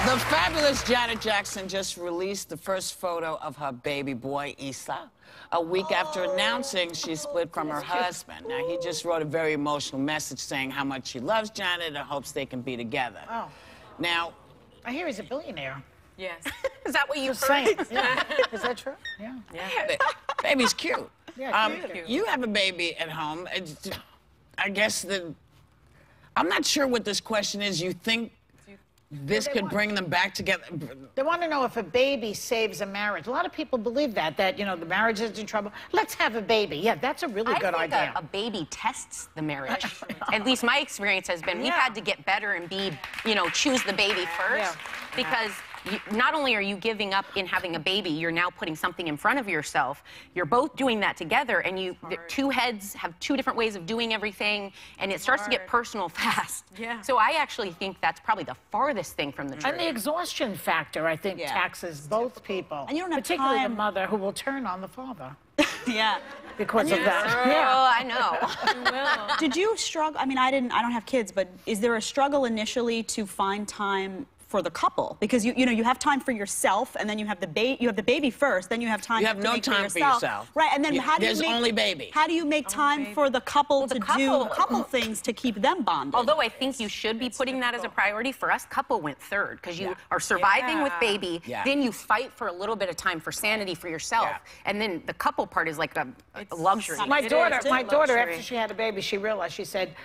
The fabulous Janet Jackson just released the first photo of her baby boy, Issa, a week after announcing she split from her husband. Now, he just wrote a very emotional message saying how much he loves Janet and hopes they can be together. Oh. Now, I hear he's a billionaire. Yes. Is that what you Saying. Yeah. Is that true? Yeah. baby's cute. Yeah, cute. You have a baby at home. I guess I'm not sure what this question is. You think this could bring them back together? They want to know if a baby saves a marriage. A lot of people believe that, you know, the marriage is in trouble. Let's have a baby. Yeah, that's a really good idea. I think a baby tests the marriage. At least my experience has been we've had to get better and choose the baby first. Because not only are you giving up in having a baby, you're now putting something in front of yourself. You're both doing that together, and the two heads have two different ways of doing everything, and it starts to get personal fast. Yeah. So I actually think that's probably the farthest thing from the truth. And the exhaustion factor, I think, taxes both people. And you don't have particularly time. the mother who will turn on the father. Yeah. Because of that. Oh, I know. Did you struggle? I mean, I don't have kids, but is there a struggle initially to find time for the couple? Because you have time for yourself, and then you have the baby first, then you have time. You have no time for yourself. Right, and then how do you there's only baby. How do you make time for the couple to do couple things to keep them bonded? Although I think you should be putting that as a priority, for us, couple went third, because you are surviving with baby, then you fight for a little bit of time for sanity for yourself, and then the couple part is like a luxury. My daughter, after she had a baby, she realized, she said,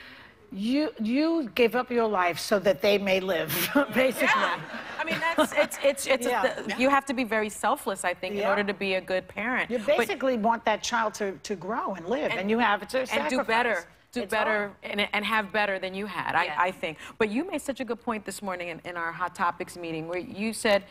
you gave up your life so that they may live, basically. Yeah. I mean, you have to be very selfless, I think, in order to be a good parent. You basically want that child to grow and live, and you have to sacrifice. Do better and have better than you had, I think. But you made such a good point this morning in our Hot Topics meeting, where you said,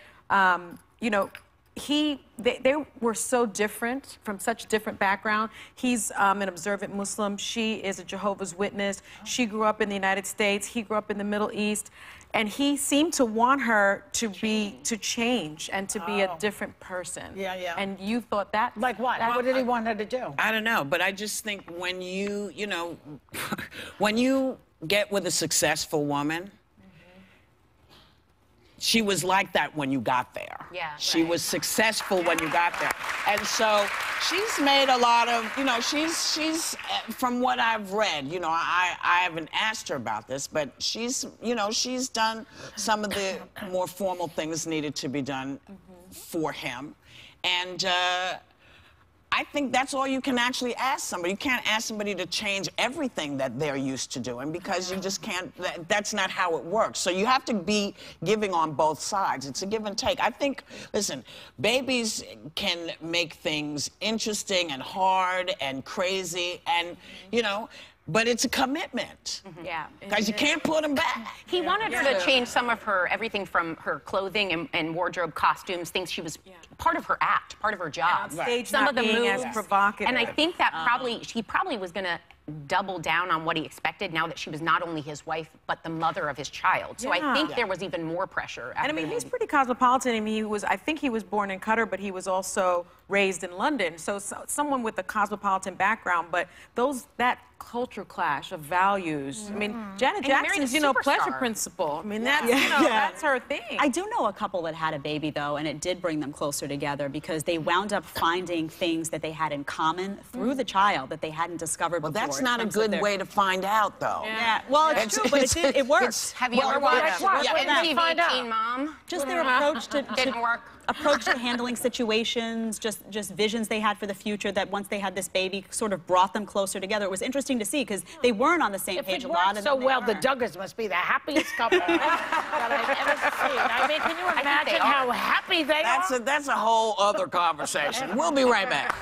they were so different, from such different background. He's an observant Muslim. She is a Jehovah's Witness. She grew up in the United States. He grew up in the Middle East. And he seemed to want her to change and to be a different person. Yeah. And you thought that? Like what? What did he want her to do? I don't know, but I just think when when you get with a successful woman, she was like that when you got there. Yeah, she was successful when you got there. And so she's made a lot of, she's from what I've read, I haven't asked her about this, but she's done some of the more formal things needed to be done for him. And I think that's all you can actually ask somebody. You can't ask somebody to change everything that they're used to doing, because you just can't, that's not how it works. So you have to be giving on both sides. It's a give and take. I think, listen, babies can make things interesting and hard and crazy and, but it's a commitment. Yeah. Because you can't put them back. He wanted her to change some of everything from her clothing and wardrobe, costumes, things she was part of her act, part of her job. Stage some of the moves. as provocative. And I think that he probably was going to double down on what he expected now that she was not only his wife, but the mother of his child. So I think there was even more pressure. And I mean, he's pretty cosmopolitan. I mean, I think he was born in Qatar, but he was also raised in London. So someone with a cosmopolitan background, but that culture clash of values. I mean, Janet Jackson's, pleasure principle. I mean, that's her thing. I do know a couple that had a baby, though, and it did bring them closer together, because they wound up finding things that they had in common through the child that they hadn't discovered before. Well, that's not a good way to find out, though. Yeah. Well, it's true, but it works. Have you ever watched MTV Teen Mom? Just their approach to Didn't work. Approach to handling situations, just visions they had for the future, that once they had this baby sort of brought them closer together. It was interesting to see, because they weren't on the same page a lot. If it worked so well, the Duggars must be the happiest couple that I've ever seen. I mean, can you imagine how happy they are? That's a whole other conversation. We'll be right back.